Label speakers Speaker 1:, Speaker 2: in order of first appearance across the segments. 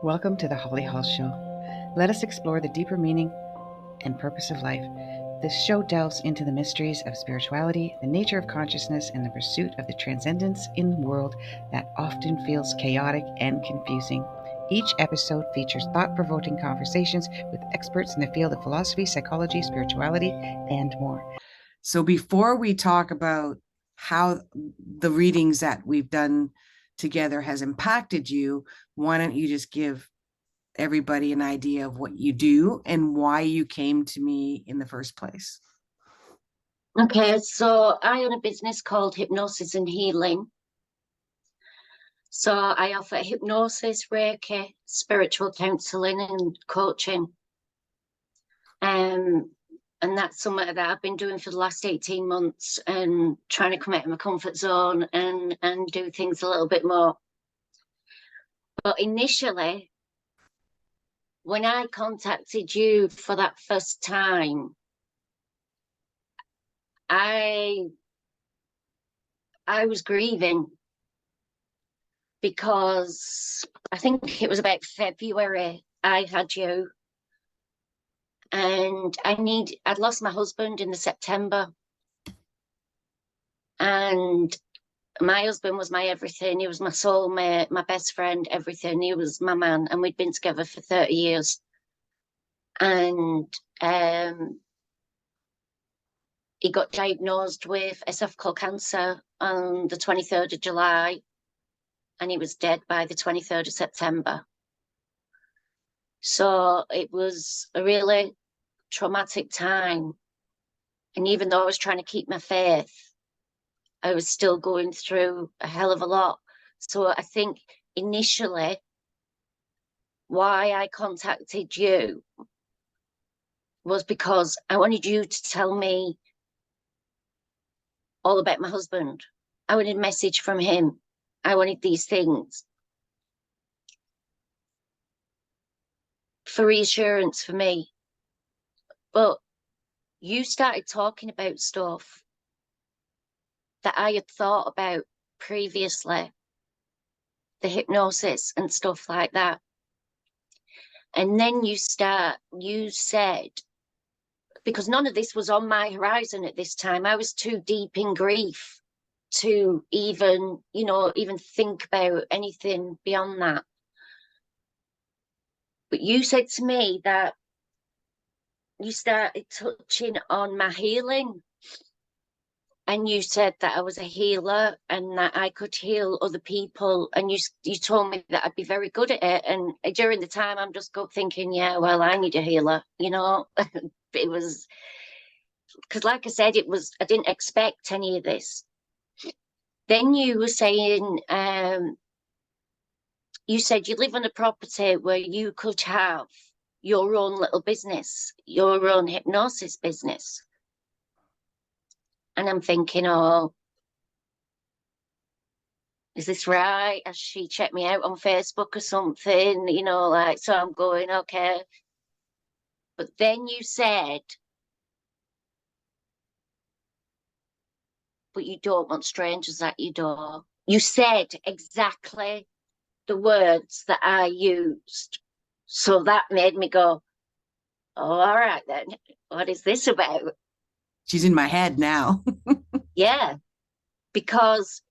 Speaker 1: Welcome to the HollyHall Show. Let us explore the deeper meaning and purpose of life. This show delves into the mysteries of spirituality, the nature of consciousness, and the pursuit of the transcendence in the world that often feels chaotic and confusing. Each episode features thought-provoking conversations with experts in the field of philosophy, psychology, spirituality, and more. So before we talk about how the readings that we've done together has impacted you, why don't you just give everybody an idea of what you do and why you came to me in the first place?
Speaker 2: Okay, so I own a business called Hypnosis and Healing. So I offer hypnosis, Reiki, spiritual counselling and coaching. And that's something that I've been doing for the last 18 months and trying to come out of my comfort zone and do things a little bit more. But initially, when I contacted you for that first time, I was grieving because I think it was about February I had you. And I'd lost my husband in the September. And my husband was my everything. He was my soulmate, my best friend, everything. He was my man. And we'd been together for 30 years. And he got diagnosed with esophageal cancer on the 23rd of July. And he was dead by the 23rd of September. So it was a really traumatic time. And even though I was trying to keep my faith, I was still going through a hell of a lot. So I think initially why I contacted you was because I wanted you to tell me all about my husband. I wanted a message from him. I wanted these things for reassurance for me. But you started talking about stuff that I had thought about previously, the hypnosis and stuff like that. And then you said, because none of this was on my horizon at this time, I was too deep in grief to even think about anything beyond that. But you said to me that you started touching on my healing. And you said that I was a healer and that I could heal other people. And you told me that I'd be very good at it. And during the time, I'm just thinking, yeah, well, I need a healer, It was, because like I said, I didn't expect any of this. Then you were saying, you said you live on a property where you could have your own little business, your own hypnosis business. And I'm thinking, oh, is this right? Has she checked me out on Facebook or something? So I'm going, okay. But then you said, but you don't want strangers at your door. You said exactly the words that I used. So that made me go, oh, all right then. What is this about?
Speaker 1: She's in my head now.
Speaker 2: Yeah, because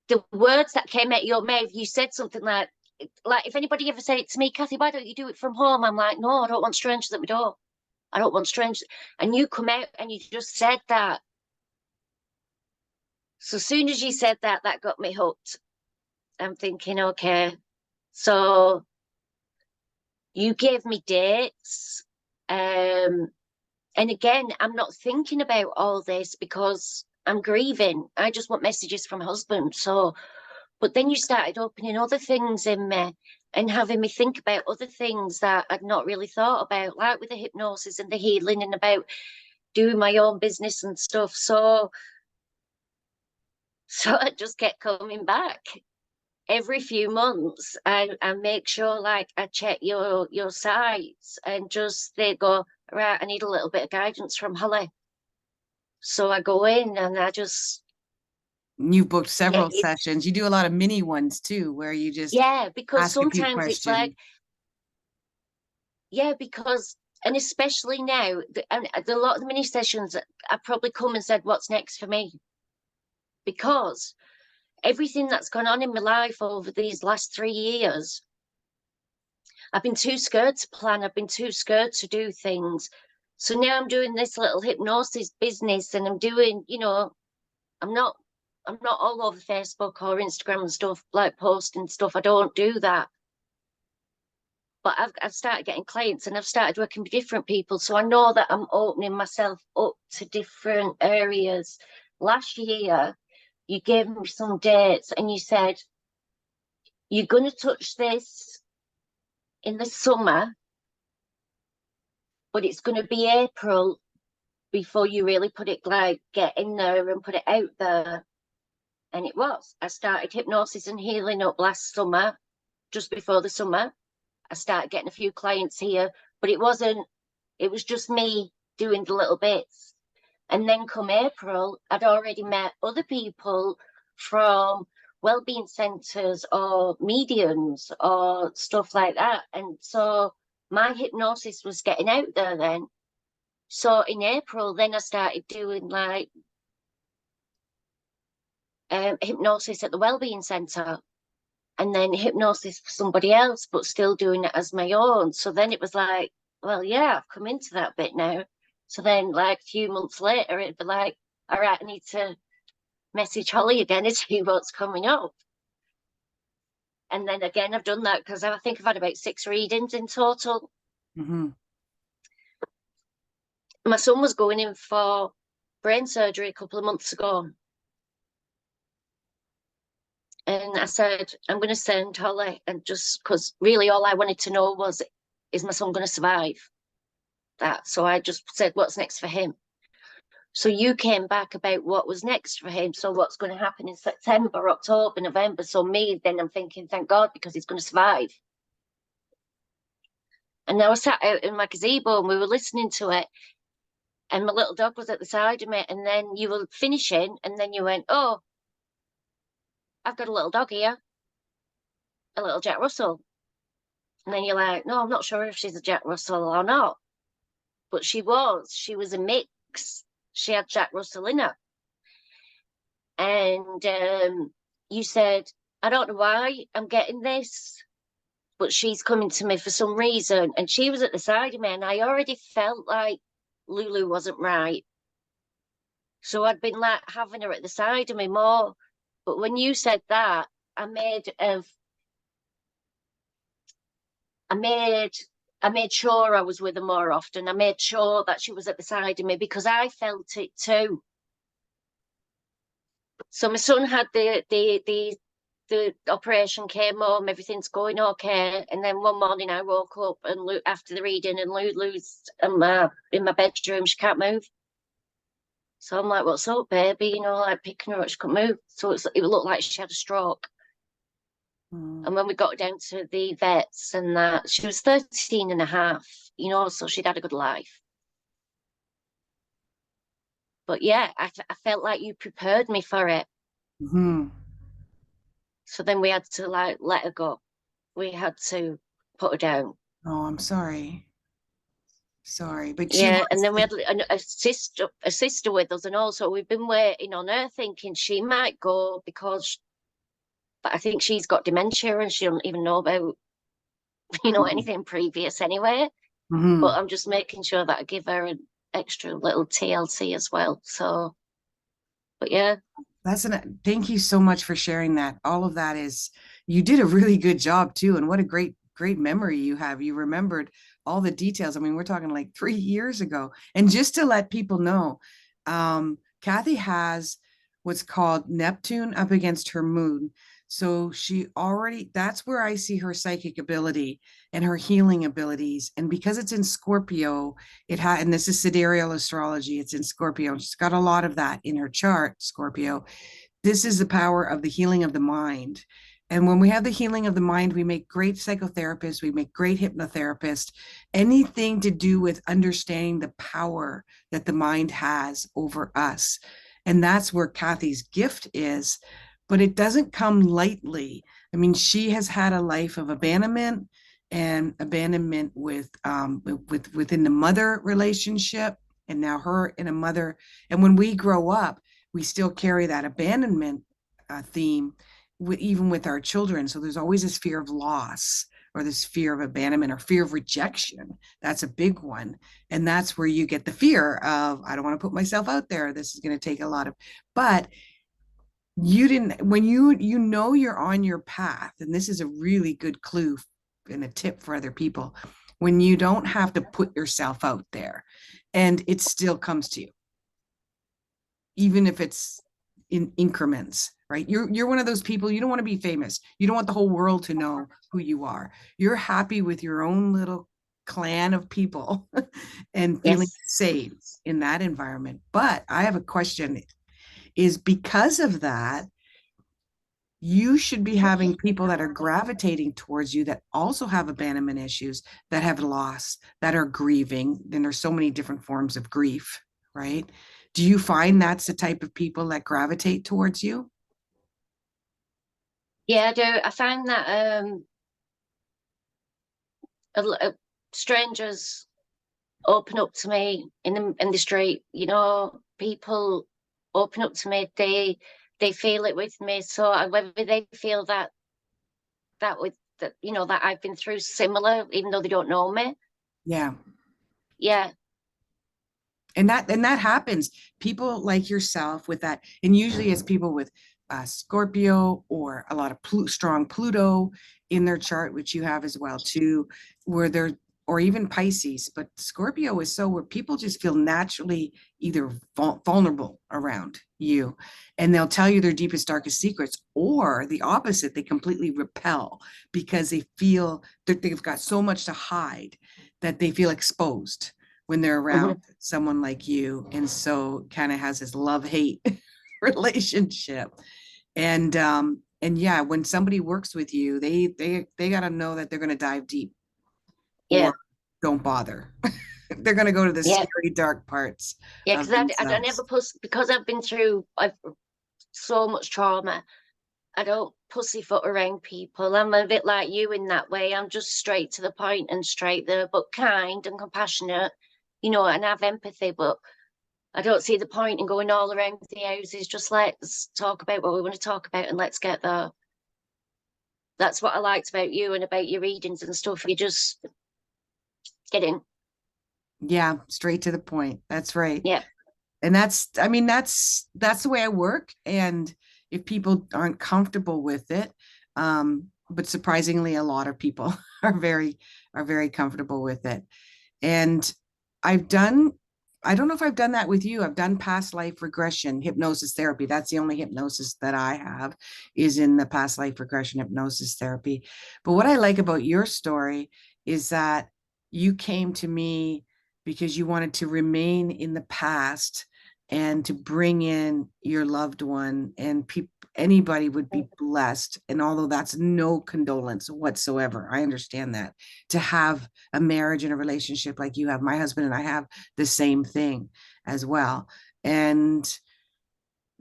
Speaker 2: the words that came out your mouth, you said something like if anybody ever said it to me, Kathy, why don't you do it from home? I'm like, no, I don't want strangers at my door. I don't want strangers. And you come out and you just said that. So as soon as you said that, that got me hooked. I'm thinking, okay. So you gave me dates. And again, I'm not thinking about all this because I'm grieving. I just want messages from my husband. So, but then you started opening other things in me and having me think about other things that I'd not really thought about, like with the hypnosis and the healing and about doing my own business and stuff. So I just kept coming back. Every few months, I make sure, I check your sites and they go, right, I need a little bit of guidance from Holly. So I go in and I just
Speaker 1: You've booked
Speaker 2: Yeah,
Speaker 1: several sessions. You do a lot of mini ones too, where you just
Speaker 2: because
Speaker 1: ask a few
Speaker 2: sometimes it's like,
Speaker 1: questions.
Speaker 2: because, and especially now, and a lot of the mini sessions, I probably come and said, what's next for me? Because everything that's gone on in my life over these last 3 years, I've been too scared to plan. I've been too scared to do things. So now I'm doing this little hypnosis business, and I'm doing, I'm not I'm not all over Facebook or Instagram and stuff, like posting stuff. I don't do that. But I've started getting clients, and I've started working with different people. So I know that I'm opening myself up to different areas. Last year, you gave me some dates and you said, you're going to touch this in the summer, but it's going to be April before you really put it, like, get in there and put it out there. And it was. I started hypnosis and healing up last summer, just before the summer. I started getting a few clients here, but it was just me doing the little bits. And then come April, I'd already met other people from wellbeing centres or mediums or stuff like that. And so my hypnosis was getting out there then. So in April, then I started doing like hypnosis at the wellbeing centre, and then hypnosis for somebody else, but still doing it as my own. So then it was like, well, yeah, I've come into that bit now. So then, like, a few months later, it'd be like, all right, I need to message Holly again and see what's coming up. And then again, I've done that because I think I've had about 6 readings in total.
Speaker 1: Mm-hmm.
Speaker 2: My son was going in for brain surgery a couple of months ago. And I said, I'm going to send Holly, and just because really all I wanted to know was, is my son going to survive that? So I just said, what's next for him? So you came back about what was next for him. So what's going to happen in September, October, November? So then I'm thinking, thank God, because he's going to survive. And I was sat out in my gazebo and we were listening to it. And my little dog was at the side of me. And then you were finishing, and then you went, oh, I've got a little dog here, a little Jack Russell. And then you're like, no, I'm not sure if she's a Jack Russell or not. But she was. She was a mix. She had Jack Russell in her. And you said, I don't know why I'm getting this, but she's coming to me for some reason. And she was at the side of me, and I already felt like Lulu wasn't right. So I'd been like having her at the side of me more. But when you said that, I made sure I was with her more often. I made sure that she was at the side of me because I felt it too. So my son had the operation, came home, everything's going okay. And then one morning I woke up and after the reading, and Lulu's in my bedroom, she can't move. So I'm like, what's up, baby? Like picking her up, she couldn't move. So it looked like she had a stroke. And when we got down to the vets and that, she was 13 and a half, so she'd had a good life. But yeah, I felt like you prepared me for it.
Speaker 1: Mm-hmm.
Speaker 2: So then we had to like let her go. We had to put her down.
Speaker 1: Oh, I'm sorry. Sorry, but she
Speaker 2: Yeah, and
Speaker 1: was.
Speaker 2: then we had a sister with us, and also we've been waiting on her, thinking she might go but I think she's got dementia and she don't even know about anything previous anyway.
Speaker 1: Mm-hmm.
Speaker 2: But I'm just making sure that I give her an extra little TLC as well. So, but yeah.
Speaker 1: Thank you so much for sharing that. All of that you did a really good job too. And what a great memory you have. You remembered all the details. I mean, we're talking like 3 years ago. And just to let people know, Kathy has what's called Neptune up against her moon. So that's where I see her psychic ability and her healing abilities. And because it's in Scorpio, and this is sidereal astrology, it's in Scorpio. She's got a lot of that in her chart, Scorpio. This is the power of the healing of the mind. And when we have the healing of the mind, we make great psychotherapists, we make great hypnotherapists, anything to do with understanding the power that the mind has over us.
Speaker 3: And that's where Kathy's gift is, but it doesn't come lightly. I mean, she has had a life of abandonment and abandonment with within the mother relationship, and now her and a mother. And when we grow up, we still carry that abandonment theme even with our children. So there's always this fear of loss or this fear of abandonment or fear of rejection. That's a big one. And that's where you get the fear of, I don't want to put myself out there. This is going to take a lot of, but you didn't, when you know you're on your path, and this is a really good clue and a tip for other people, when you don't have to put yourself out there and it still comes to you, even if it's in increments, right? You're one of those people, you don't want to be famous. You don't want the whole world to know who you are. You're happy with your own little clan of people and feeling
Speaker 2: Yes.
Speaker 3: safe in that environment. But I have a question, is because of that, you should be having people that are gravitating towards you that also have abandonment issues, that have loss, that are grieving. Then there's so many different forms of grief, right? Do you find that's the type of people that gravitate towards you?
Speaker 2: Yeah, I do. I find that strangers open up to me in the street. You know, people open up to me. They feel it with me. So whether they feel that with that, you know, that I've been through similar, even though they don't know me.
Speaker 3: Yeah.
Speaker 2: Yeah.
Speaker 3: And that happens. People like yourself with that, and usually it's people with Scorpio or a lot of strong Pluto in their chart, which you have as well too, where they're, or even Pisces. But Scorpio is so where people just feel naturally either vulnerable around you, and they'll tell you their deepest, darkest secrets, or the opposite, they completely repel because they feel that they've got so much to hide that they feel exposed when they're around someone like you. And so kind of has this love-hate relationship. And yeah, when somebody works with you, they got to know that they're going to dive deep,
Speaker 2: Yeah.
Speaker 3: or don't bother. They're going to go to the
Speaker 2: Yeah.
Speaker 3: scary dark parts
Speaker 2: Yeah,
Speaker 3: of
Speaker 2: because I
Speaker 3: themselves.
Speaker 2: never because I've been through so much trauma. I don't pussyfoot around people. I'm a bit like you in that way. I'm just straight to the point and straight there, but kind and compassionate, you know, and have empathy. But I don't see the point in going all around the houses. Just let's talk about what we want to talk about and let's get there. That's what I liked about you and about your readings and stuff. You just get in.
Speaker 3: Yeah, straight to the point. That's right.
Speaker 2: Yeah.
Speaker 3: And that's, I mean, that's the way I work. And if people aren't comfortable with it, but surprisingly a lot of people are very comfortable with it. And I've done, I don't know if I've done that with you. I've done past life regression hypnosis therapy. That's the only hypnosis that I have, is in the past life regression hypnosis therapy. But what I like about your story is that you came to me because you wanted to remain in the past and to bring in your loved one, and anybody would be blessed. And although that's no condolence whatsoever, I understand that, to have a marriage and a relationship like you have. My husband and I have the same thing as well. And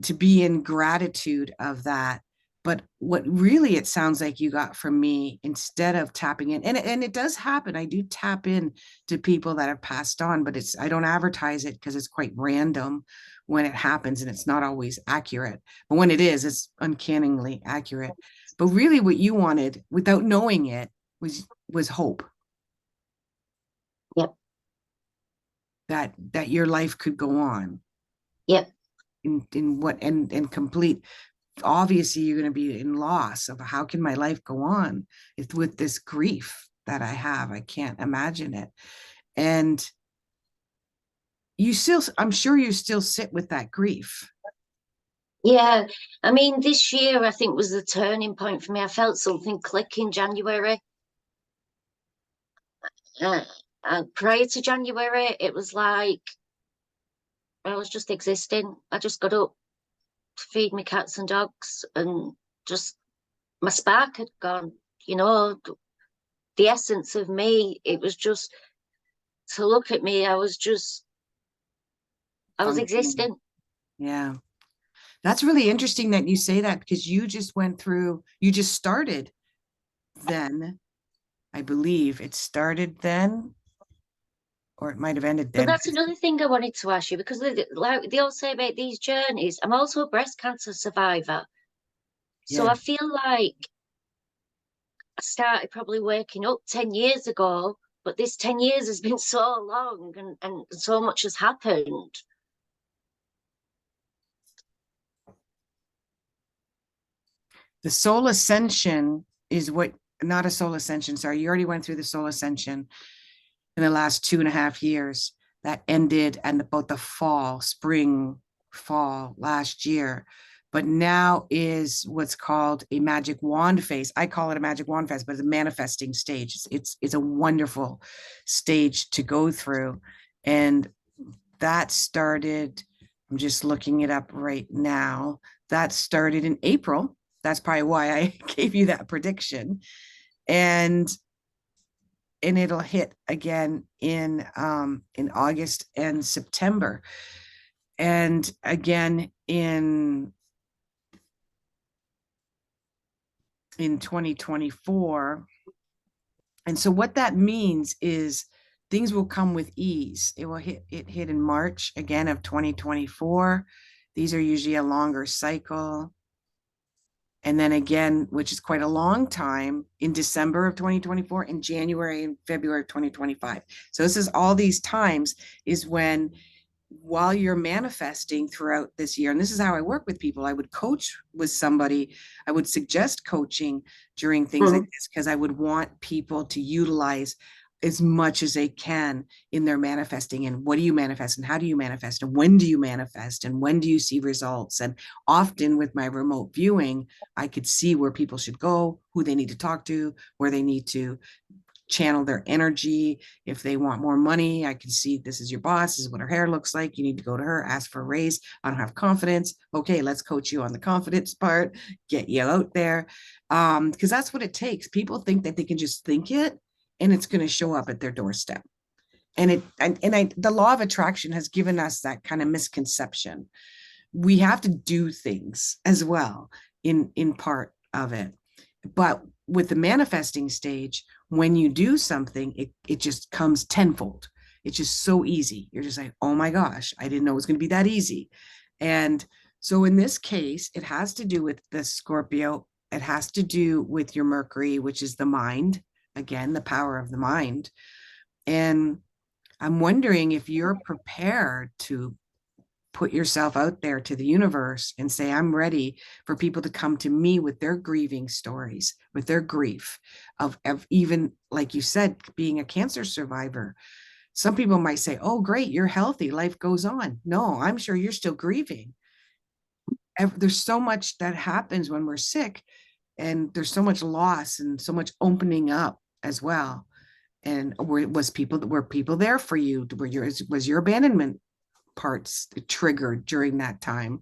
Speaker 3: to be in gratitude of that. But what really it sounds like you got from me, instead of tapping in, and it does happen, I do tap in to people that have passed on, but I don't advertise it because it's quite random when it happens, and it's not always accurate. But when it is, it's uncannily accurate. But really what you wanted, without knowing it, was hope.
Speaker 2: Yep.
Speaker 3: That your life could go on.
Speaker 2: Yep.
Speaker 3: In what, and complete, obviously you're going to be in loss of, how can my life go on with this grief that I have? I can't imagine it. And you still, I'm sure you still sit with that grief.
Speaker 2: Yeah. I mean, this year I think was the turning point for me. I felt something click in January. Prior to January, it was like I was just existing. I just got up to feed my cats and dogs, and just my spark had gone. You know, the essence of me. It was just to look at me. I was
Speaker 3: Functioning.
Speaker 2: existing.
Speaker 3: Yeah. That's really interesting that you say that, because you just started then. I believe it started then, or it might have ended
Speaker 2: But
Speaker 3: then.
Speaker 2: that's another thing I wanted to ask you, because like they all say about these journeys, I'm also a breast cancer survivor. So
Speaker 3: Yeah.
Speaker 2: I feel like I started probably waking up 10 years ago, but this 10 years has been so long, and so much has happened.
Speaker 3: The soul ascension is what, not a soul ascension. Sorry, you already went through the soul ascension in the last 2.5 years. That ended and about the fall last year. But now is what's called a magic wand phase. I call it a magic wand phase, but it's a manifesting stage. It's a wonderful stage to go through. And that started, I'm just looking it up right now. That started in April. That's probably why I gave you that prediction. And it'll hit again in August and September. And again in 2024. And so what that means is things will come with ease. It hit in March again of 2024. These are usually a longer cycle. And then again, which is quite a long time, in December of 2024, in January and February of 2025. So this is all these times is when, while you're manifesting throughout this year, and this is how I work with people, I would coach with somebody, I would suggest coaching during things like this, because I would want people to utilize as much as they can in their manifesting. And what do you manifest, and how do you manifest, and when do you manifest, and when do you see results? And often with my remote viewing, I could see where people should go, who they need to talk to, where they need to channel their energy. If they want more money, I can see, this is your boss, this is what her hair looks like, you need to go to her, ask for a raise. I don't have confidence. Okay, let's coach you on the confidence part, get you out there. Because that's what it takes. People think that they can just think it and it's going to show up at their doorstep. And the law of attraction has given us that kind of misconception. We have to do things as well in part of it. But with the manifesting stage, when you do something, it just comes tenfold. It's just so easy. You're just like, oh my gosh, I didn't know it was going to be that easy. And so in this case, it has to do with the Scorpio. It has to do with your Mercury, which is the mind. Again, the power of the mind. And I'm wondering if you're prepared to put yourself out there to the universe and say, I'm ready for people to come to me with their grieving stories, with their grief of even, like you said, being a cancer survivor. Some people might say, oh, great, you're healthy, life goes on. No, I'm sure you're still grieving. There's so much that happens when we're sick, and there's so much loss and so much opening up as well. And were people there for you? Was your abandonment parts triggered during that time?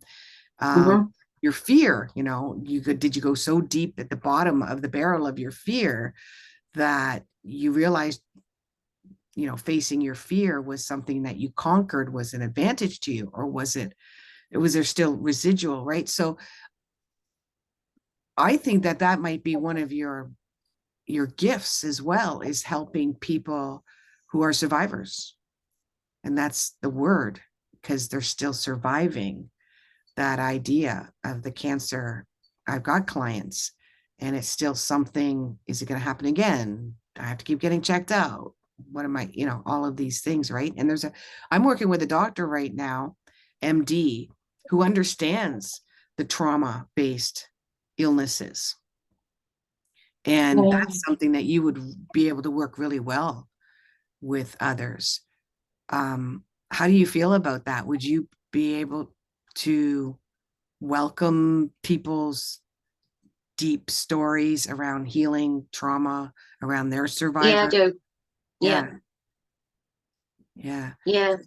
Speaker 3: Your fear, did you go so deep at the bottom of the barrel of your fear that you realized, facing your fear was something that you conquered, was an advantage to you? Or was there still residual, right? So I think that might be one of your gifts as well, is helping people who are survivors. And that's the word, because they're still surviving that idea of the cancer. I've got clients and it's still something. Is it going to happen again? I have to keep getting checked out. What am I, all of these things, right? And I'm working with a doctor right now, MD, who understands the trauma-based illnesses. And that's something that you would be able to work really well with others. How do you feel about that? Would you be able to welcome people's deep stories around healing trauma, around their survivor?
Speaker 2: Yeah, I do.
Speaker 3: Yeah. Yeah.
Speaker 2: Yeah,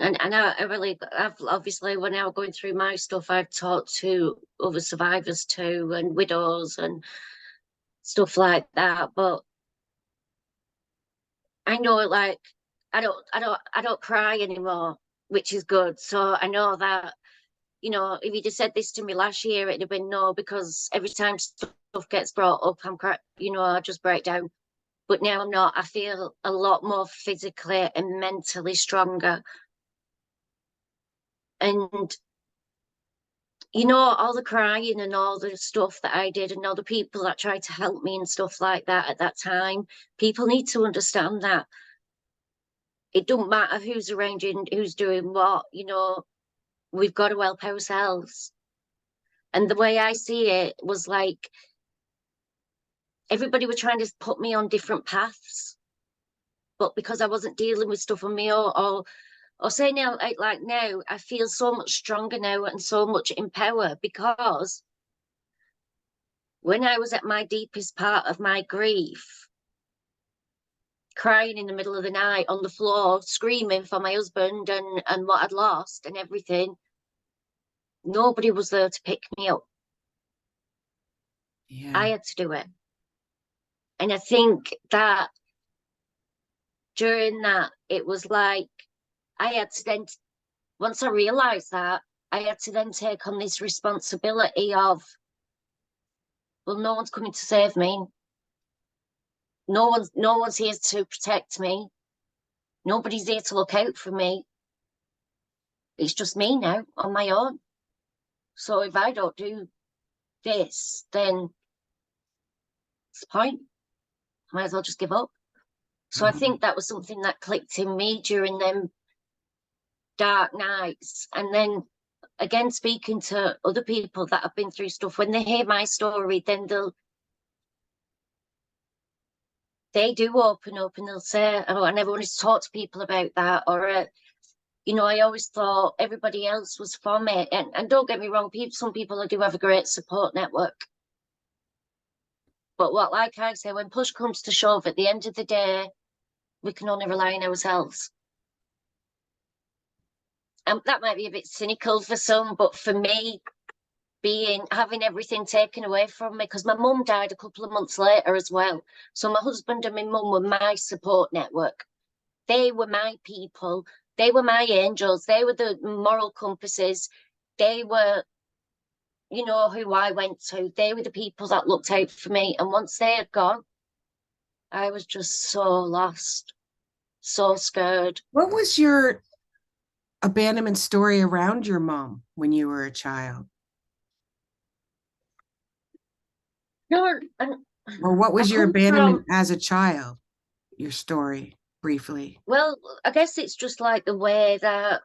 Speaker 2: and I've obviously, when I was going through my stuff, I've talked to other survivors too, and widows and stuff like that. But I know, like, I don't cry anymore, which is good. So I know that you know, if you'd have said this to me last year, it'd have been no, because every time stuff gets brought up, you know, I just break down. But now I'm not. I feel a lot more physically and mentally stronger. And, you know, all the crying and all the stuff that I did and all the people that tried to help me and stuff like that at that time, people need to understand that it don't matter who's around you and who's doing what, you know, we've got to help ourselves. And the way I see it was like everybody were trying to put me on different paths, but because I wasn't dealing with stuff on me, or say now, like now, I feel so much stronger now and so much in power, because when I was at my deepest part of my grief, crying in the middle of the night on the floor, screaming for my husband and what I'd lost and everything, nobody was there to pick me up.
Speaker 3: Yeah.
Speaker 2: I had to do it. And I think that during that, it was like, I had to then, once I realised that, I had to then take on this responsibility of, well, no one's coming to save me. No one's here to protect me. Nobody's here to look out for me. It's just me now on my own. So if I don't do this, then what's the point? I might as well just give up. So I think that was something that clicked in me during them dark nights. And then again, speaking to other people that have been through stuff, when they hear my story, then they do open up and they'll say, oh, I never wanted to talk to people about that. Or, you know, I always thought everybody else was for me. And don't get me wrong, some people do have a great support network. But like I say, when push comes to shove, at the end of the day, we can only rely on ourselves. And that might be a bit cynical for some, but for me, having everything taken away from me, because my mum died a couple of months later as well. So my husband and my mum were my support network. They were my people. They were my angels. They were the moral compasses. They were, you know, who I went to. They were the people that looked out for me. And once they had gone, I was just so lost, so scared.
Speaker 3: What was your abandonment story around your mom when you were a child?
Speaker 2: No,
Speaker 3: Or what was your abandonment as a child? Your story, briefly.
Speaker 2: Well, I guess it's just like the way that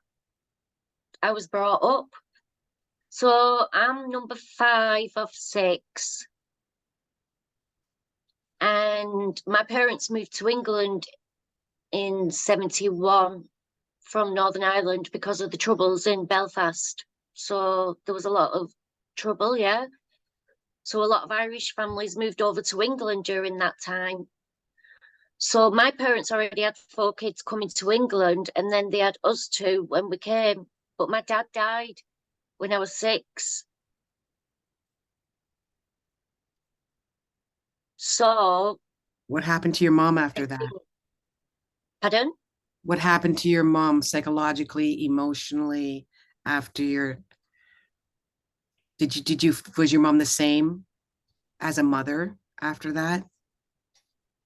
Speaker 2: I was brought up. So I'm number 5 of 6. And my parents moved to England in 71 from Northern Ireland because of the troubles in Belfast. So there was a lot of trouble, yeah. So a lot of Irish families moved over to England during that time. So my parents already had 4 kids coming to England, and then they had us 2 when we came. But my dad died when I was 6. So
Speaker 3: what happened to your mom after that?
Speaker 2: Pardon?
Speaker 3: What happened to your mom psychologically, emotionally after your was your mom the same as a mother after that?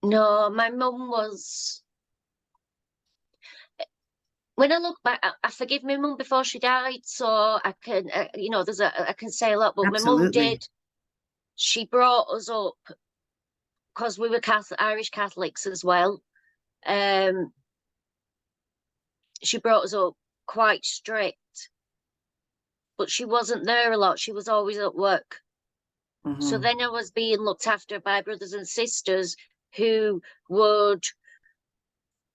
Speaker 2: No, my mum was, when I look back, I forgive my mum before she died, so I can, you know, I can say a lot, but
Speaker 3: Absolutely.
Speaker 2: my mum did. She brought us up because we were Irish Catholics as well. She brought us up quite strict, but she wasn't there a lot. She was always at work.
Speaker 3: Mm-hmm.
Speaker 2: So then I was being looked after by brothers and sisters who would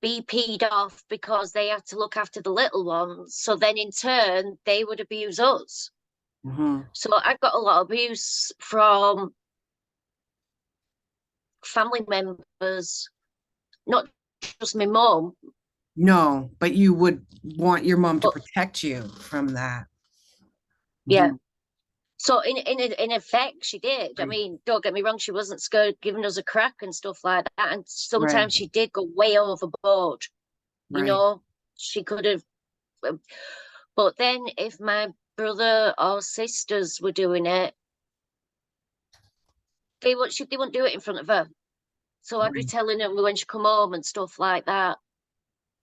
Speaker 2: be peed off because they had to look after the little ones. So then in turn, they would abuse us.
Speaker 3: Mm-hmm.
Speaker 2: So I got a lot of abuse from family members, not just my mum.
Speaker 3: No, but you would want your mom to protect you from that.
Speaker 2: Yeah.
Speaker 3: Mm-hmm.
Speaker 2: So in effect, she did.
Speaker 3: Right.
Speaker 2: I mean, don't get me wrong, she wasn't scared giving us a crack and stuff like that. And sometimes
Speaker 3: Right.
Speaker 2: she did go way overboard. You
Speaker 3: Right.
Speaker 2: know, she could have. But then if my brother or sisters were doing it, they wouldn't do it in front of her. So I'd be telling them when she come home and stuff like that.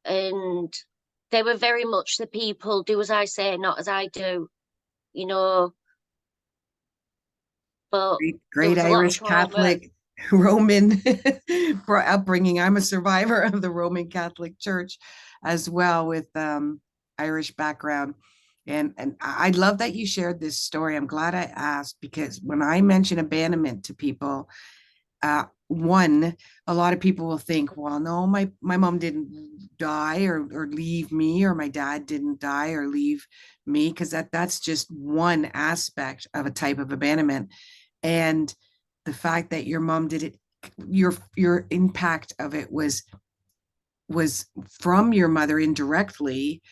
Speaker 2: And they were very much the people, do as I say, not as I do, you know. But there
Speaker 3: Great
Speaker 2: was a lot of
Speaker 3: Irish
Speaker 2: trauma.
Speaker 3: Catholic Roman upbringing. I'm a survivor of the Roman Catholic Church as well, with Irish background. And I love that you shared this story. I'm glad I asked, because when I mention abandonment to people, one, a lot of people will think, well, no, my mom didn't die or leave me, or my dad didn't die or leave me, because that's just one aspect of a type of abandonment. And the fact that your mom did it, your impact of it was from your mother indirectly,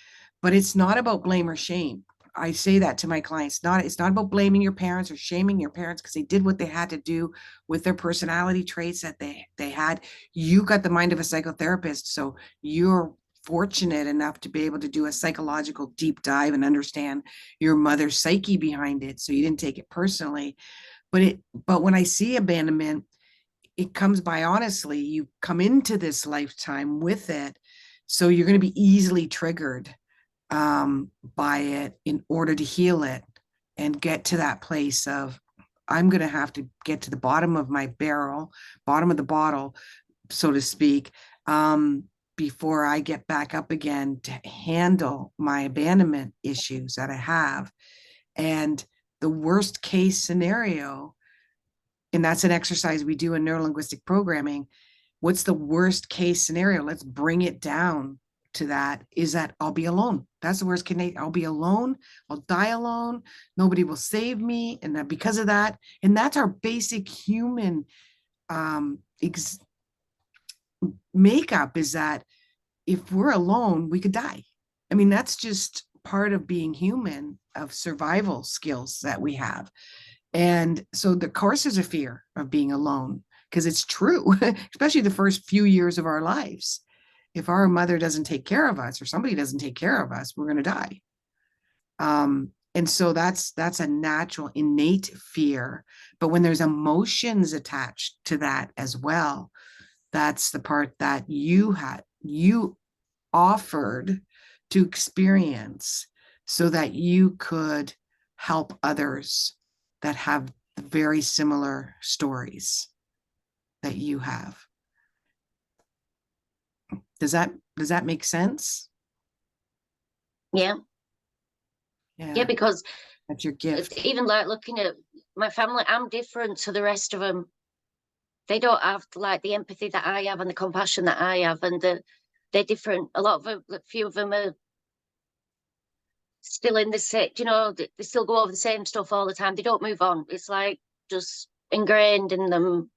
Speaker 3: but it's not about blame or shame. I say that to my clients. It's not about blaming your parents or shaming your parents because they did what they had to do with their personality traits that they had. You got the mind of a psychotherapist, so you're fortunate enough to be able to do a psychological deep dive and understand your mother's psyche behind it, so you didn't take it personally. But when I see abandonment, it comes by honestly. You come into this lifetime with it, so you're going to be easily triggered by it in order to heal it and get to that place of, I'm going to have to get to the bottom of my barrel, bottom of the bottle, so to speak, before I get back up again to handle my abandonment issues that I have. And the worst case scenario, and that's an exercise we do in neurolinguistic programming. What's the worst case scenario? Let's bring it down to that, is that I'll be alone. That's the worst case. I'll be alone. I'll die alone. Nobody will save me. And that because of that, and that's our basic human makeup, is that if we're alone, we could die. I mean, that's just part of being human, of survival skills that we have. And so the course is a fear of being alone, because it's true, especially the first few years of our lives. If our mother doesn't take care of us, or somebody doesn't take care of us, we're going to die. And so that's a natural, innate fear. But when there's emotions attached to that as well, that's the part that you offered to experience, so that you could help others that have very similar stories that you have. Does that make sense?
Speaker 2: Yeah. Yeah, because
Speaker 3: that's your gift.
Speaker 2: Even like looking at my family, I'm different to the rest of them. They don't have like the empathy that I have and the compassion that I have, and they're different. A lot of them, a few of them are still in the same, you know, they still go over the same stuff all the time. They don't move on. It's like just ingrained in them.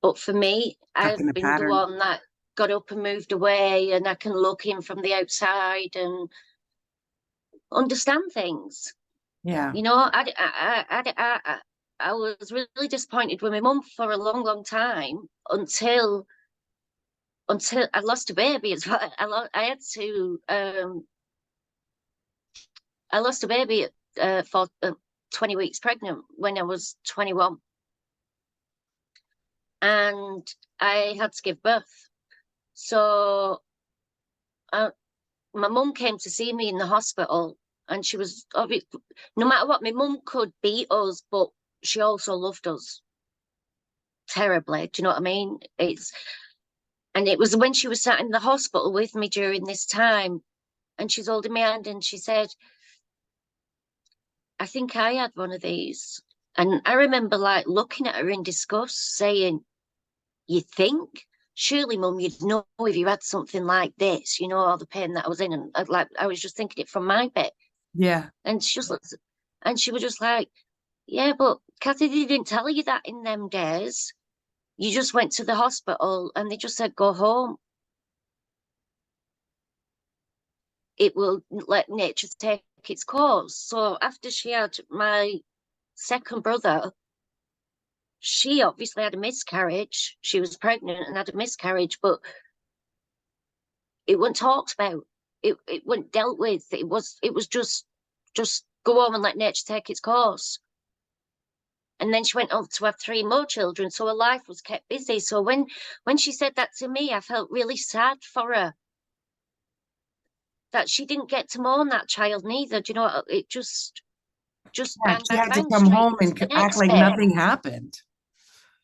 Speaker 2: But for me, I've been the one that got up and moved away, and I can look in from the outside and understand things.
Speaker 3: Yeah.
Speaker 2: You know, I was really disappointed with my mum for a long, long time, until I lost a baby as well. I lost a baby for 20 weeks pregnant when I was 21. And I had to give birth. So my mum came to see me in the hospital, and she was, no matter what, my mum could beat us, but she also loved us terribly. Do you know what I mean? And it was when she was sat in the hospital with me during this time, and she's holding my hand, and she said, I think I had one of these. And I remember like looking at her in disgust, saying, you think? Surely, Mum, you'd know if you had something like this, you know, all the pain that I was in. And I was just thinking it from my bit.
Speaker 3: Yeah.
Speaker 2: And she was just like, yeah, but Kathy, they didn't tell you that in them days. You just went to the hospital and they just said, go home. It will let nature take its course. So after she had my second brother, she obviously had a miscarriage. She was pregnant and had a miscarriage, but it wasn't talked about. It wasn't dealt with. It was just just go home and let nature take its course. And then she went on to have 3 more children, so her life was kept busy. So when she said that to me, I felt really sad for her, that she didn't get to mourn that child neither. Do you know, it just
Speaker 3: Yeah,
Speaker 2: bang,
Speaker 3: she
Speaker 2: bang,
Speaker 3: had to
Speaker 2: bang,
Speaker 3: come
Speaker 2: straight
Speaker 3: home
Speaker 2: into
Speaker 3: and
Speaker 2: the
Speaker 3: act
Speaker 2: next
Speaker 3: like
Speaker 2: day.
Speaker 3: nothing happened.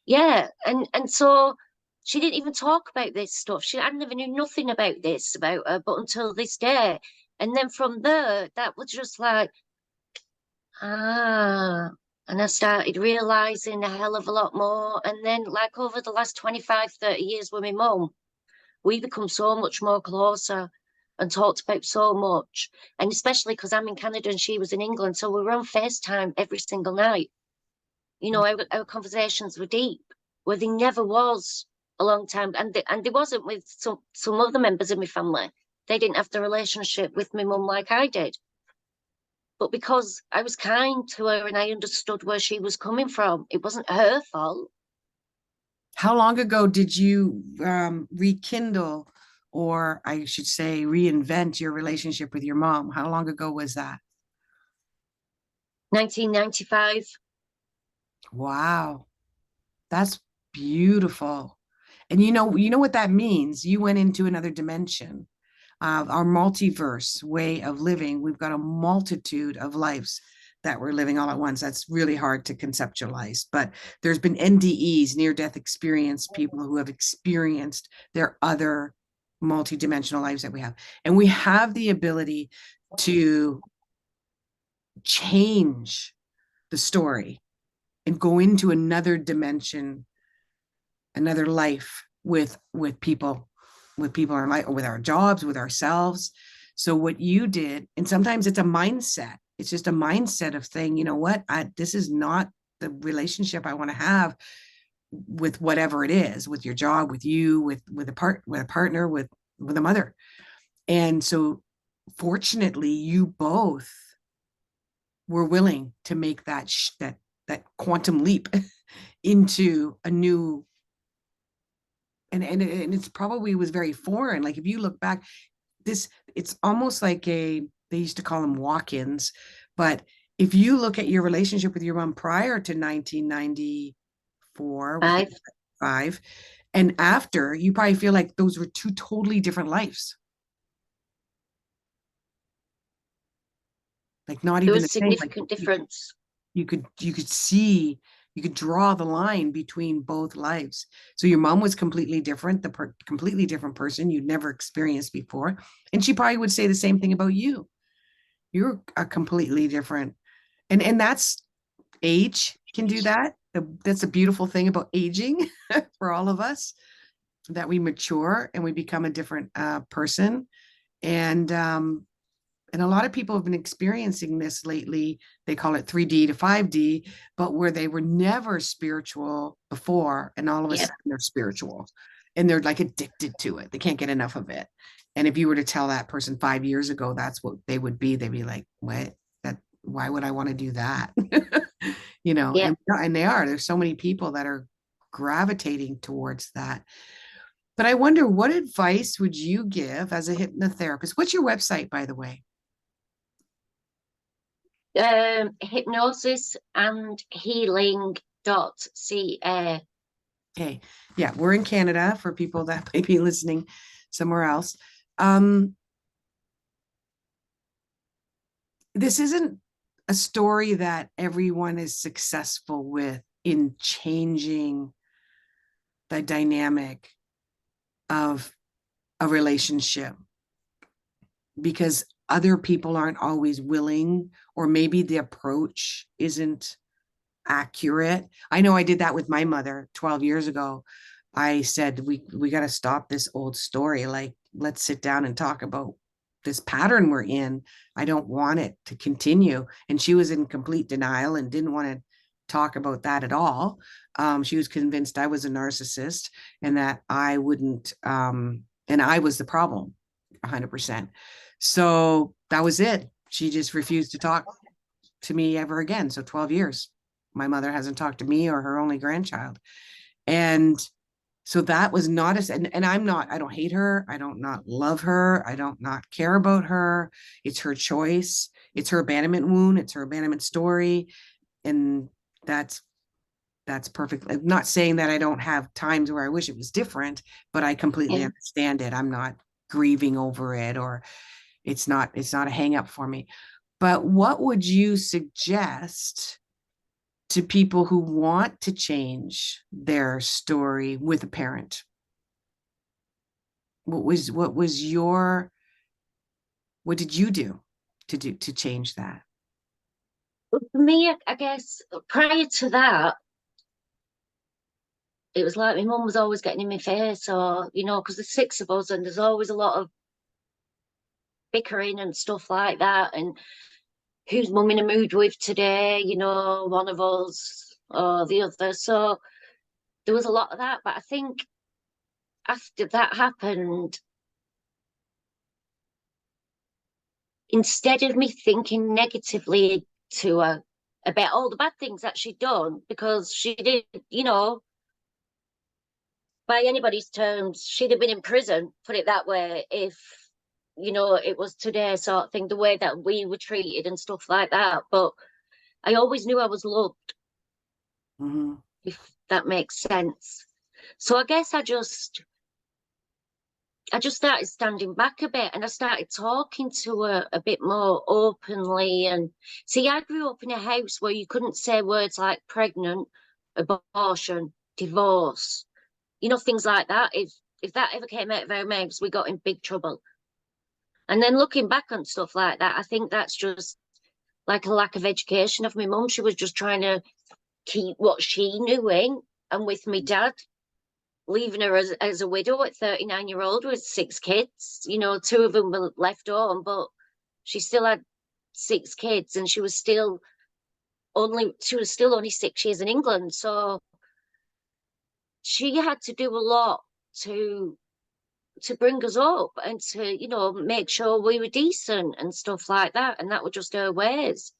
Speaker 2: Yeah, and so she didn't even talk about this stuff. I never knew nothing about this about her, but until this day. And then from there, that was just like, and I started realizing a hell of a lot more. And then, like, over the last 25, 30 years with my mum, we become so much more closer and talked about so much. And especially because I'm in Canada and she was in England, so we were on FaceTime every single night. You know, our conversations were deep, where they never was a long time. And they wasn't with some other members of my family. They didn't have the relationship with my mum like I did. But because I was kind to her and I understood where she was coming from, it wasn't her fault.
Speaker 3: How long ago did you rekindle, or I should say, reinvent your relationship with your mom? How long ago was that?
Speaker 2: 1995.
Speaker 3: Wow, that's beautiful. And you know what that means? You went into another dimension of our multiverse way of living. We've got a multitude of lives that we're living all at once. That's really hard to conceptualize, but there's been NDEs, near-death experience, people who have experienced their other multidimensional lives that we have. And we have the ability to change the story and go into another dimension, another life with people in our life, or with our jobs, with ourselves. So what you did, and sometimes it's a mindset, it's just a mindset of saying, you know what, this is not the relationship I want to have with whatever it is, with your job, with you, with a partner, with a mother. And so fortunately you both were willing to make that quantum leap into a new, and it's probably was very foreign. Like if you look back, it's almost like they used to call them walk-ins, but if you look at your relationship with your mom prior to 1994 with 5 and after, you probably feel like those were 2 totally different lives. Like not
Speaker 2: There
Speaker 3: even
Speaker 2: was
Speaker 3: the same.
Speaker 2: significant difference.
Speaker 3: You could see, you could draw the line between both lives. So your mom was completely different, completely different person you'd never experienced before. And she probably would say the same thing about you. You're a completely different, and that's, age can do that. That's a beautiful thing about aging for all of us, that we mature and we become a different person. And a lot of people have been experiencing this lately. They call it 3D to 5D, but where they were never spiritual before, and all of a sudden they're spiritual and they're like addicted to it. They can't get enough of it. And if you were to tell that person 5 years ago that's what they would be, they'd be like, what? Why would I want to do that? You know,
Speaker 2: Yeah.
Speaker 3: and there's so many people that are gravitating towards that. But I wonder, what advice would you give as a hypnotherapist? What's your website, by the way?
Speaker 2: Hypnosis and Healing.CA.
Speaker 3: Okay. Yeah, we're in Canada for people that may be listening somewhere else. This isn't a story that everyone is successful with in changing the dynamic of a relationship, because other people aren't always willing, or maybe the approach isn't accurate. I know I did that with my mother 12 years ago. I said, we got to stop this old story. Like, let's sit down and talk about this pattern we're in. I don't want it to continue. And she was in complete denial and didn't want to talk about that at all. She was convinced I was a narcissist and that I wouldn't, and I was the problem 100%. So that was it. She just refused to talk to me ever again. So 12 years, my mother hasn't talked to me or her only grandchild. And so that was not and I don't hate her. I don't not love her. I don't not care about her. It's her choice. it's her abandonment wound, it's her abandonment story. And that's perfect. I'm not saying that I don't have times where I wish it was different, but I completely
Speaker 2: Yeah.
Speaker 3: understand it. I'm not grieving over it, or it's not a hang up for me. But what would you suggest to people who want to change their story with a parent? What did you do to change that?
Speaker 2: But for me, I guess prior to that, it was like my mum was always getting in my face, or, you know, because there's six of us and there's always a lot of bickering and stuff like that. And who's mum in a mood with today, you know, one of us or the other. So there was a lot of that. But I think after that happened, instead of me thinking negatively to her about all the bad things that she'd done, because she did, you know, by anybody's terms, she'd have been in prison, put it that way, if, you know, it was today sort of thing, the way that we were treated and stuff like that. But I always knew I was loved, if that makes sense. So I guess I just started standing back a bit, and I started talking to her a bit more openly. And see, I grew up in a house where you couldn't say words like pregnant, abortion, divorce, you know, things like that. If that ever came out of our mouths, we got in big trouble. And then looking back on stuff like that, I think that's just like a lack of education of my mum. She was just trying to keep what she knew in. And with me dad, leaving her as a widow at 39-year-old with 6 kids, you know, 2 of them were left home, but she still had 6 kids, and she was still only 6 years in England. So she had to do a lot to bring us up and to, you know, make sure we were decent and stuff like that. And that were just her ways.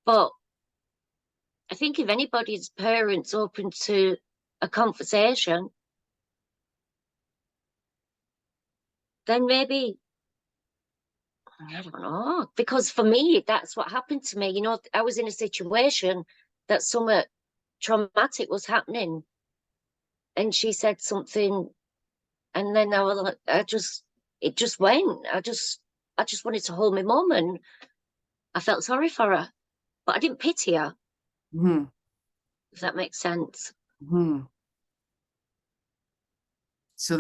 Speaker 2: But I think if anybody's parents open to a conversation, then maybe, I don't know, because for me, that's what happened to me. You know, I was in a situation that somewhat traumatic was happening, and she said something, and then I was like, it just went. I just wanted to hold my mum, and I felt sorry for her, but I didn't pity her, if that makes sense.
Speaker 3: So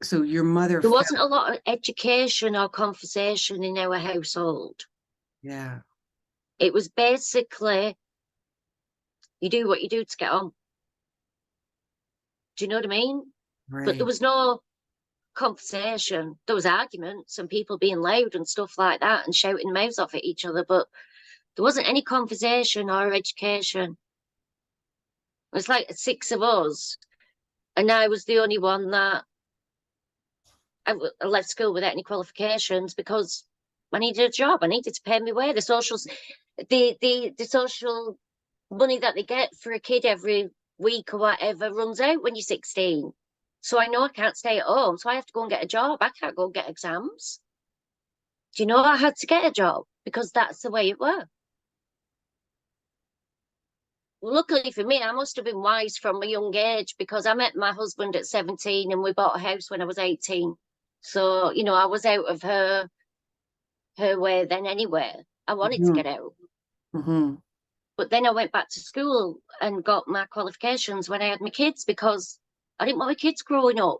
Speaker 3: so your mother
Speaker 2: There wasn't a lot of education or conversation in our household.
Speaker 3: Yeah.
Speaker 2: It was basically, you do what you do to get on. Do you know what I mean?
Speaker 3: Right.
Speaker 2: But there was no conversation. There was arguments and people being loud and stuff like that and shouting mouths off at each other, but there wasn't any conversation or education. It was like 6 of us, and I was the only one that I left school without any qualifications because I needed a job. I needed to pay my way. The social money that they get for a kid every week or whatever runs out when you're 16. So I know I can't stay at home. So I have to go and get a job. I can't go and get exams. Do you know, I had to get a job because that's the way it worked. Luckily for me, I must have been wise from a young age because I met my husband at 17 and we bought a house when I was 18. So, you know, I was out of her way then anyway. I wanted to get out. But then I went back to school and got my qualifications when I had my kids because I didn't want my kids growing up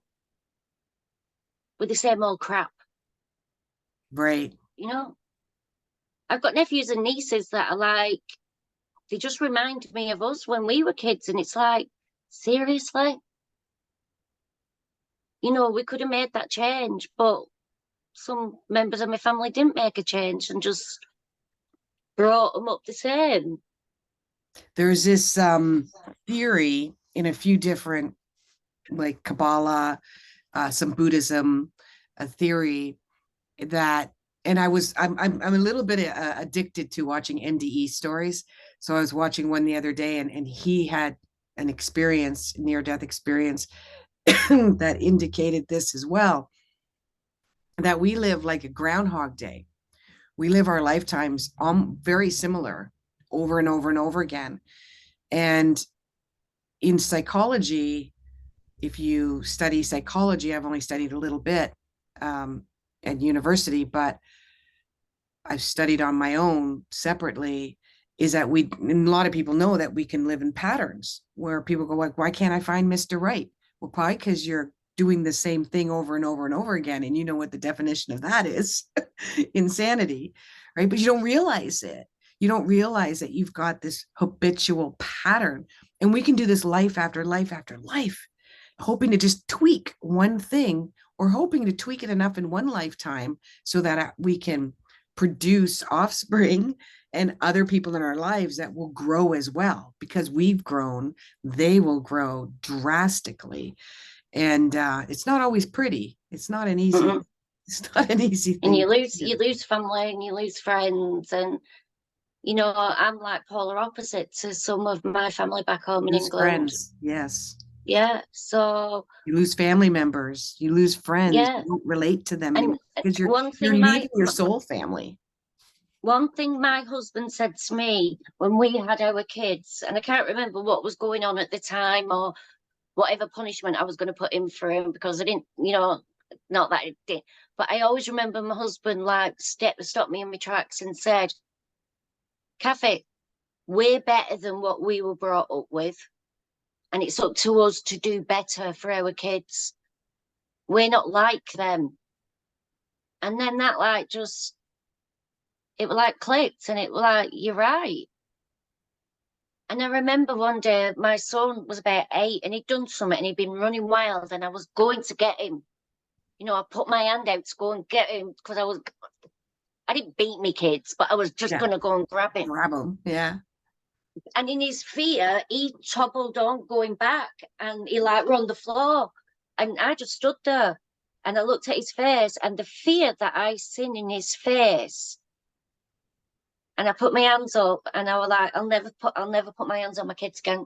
Speaker 2: with the same old crap.
Speaker 3: Right.
Speaker 2: You know, I've got nephews and nieces that are like, they just remind me of us when we were kids. And it's like, seriously? You know, we could have made that change, but some members of my family didn't make a change and just brought them up the same.
Speaker 3: There's this theory in a few different, like Kabbalah, some Buddhism, a theory that, and I'm a little bit addicted to watching NDE stories. So I was watching one the other day, and he had an experience, near-death experience, that indicated this as well, that we live like a Groundhog Day. We live our lifetimes very similar over and over and over again. And in psychology, if you study psychology, I've only studied a little bit at university, but I've studied on my own separately, is that and a lot of people know that we can live in patterns where people go like, why can't I find Mr. Right? Well, probably because you're doing the same thing over and over and over again. And you know what the definition of that is, insanity, right? But you don't realize it. You don't realize that you've got this habitual pattern, and we can do this life after life after life, hoping to just tweak one thing, or hoping to tweak it enough in one lifetime so that we can produce offspring and other people in our lives that will grow as well. Because we've grown, they will grow drastically. And it's not always pretty. It's not an easy,
Speaker 2: Mm-mm.
Speaker 3: it's not an easy
Speaker 2: And
Speaker 3: thing.
Speaker 2: you lose family and you lose friends. And, you know, I'm like polar opposite to some of my family back home in
Speaker 3: Lose
Speaker 2: England.
Speaker 3: friends, yes.
Speaker 2: Yeah. So,
Speaker 3: You lose family members, you lose friends,
Speaker 2: yeah.
Speaker 3: you don't relate to them
Speaker 2: And
Speaker 3: anymore because you're
Speaker 2: one
Speaker 3: you're
Speaker 2: thing
Speaker 3: leaving your soul family.
Speaker 2: one thing my husband said to me when we had our kids, and I can't remember what was going on at the time or whatever punishment I was going to put in for him, because I didn't, you know, not that it did, but I always remember my husband like stopped me in my tracks and said, Kathy, we're better than what we were brought up with, and it's up to us to do better for our kids. We're not like them. And then that like just, it like clicked, and it was like, you're right. And I remember one day my son was about 8 and he'd done something and he'd been running wild, and I was going to get him. You know, I put my hand out to go and get him because I didn't beat me kids, but I was just
Speaker 3: Yeah.
Speaker 2: going to go and grab him.
Speaker 3: Grab them. Yeah.
Speaker 2: And in his fear, he toppled on going back, and he like were on the floor. And I just stood there and I looked at his face, and the fear that I seen in his face. And I put my hands up and I was like, I'll never put my hands on my kids again.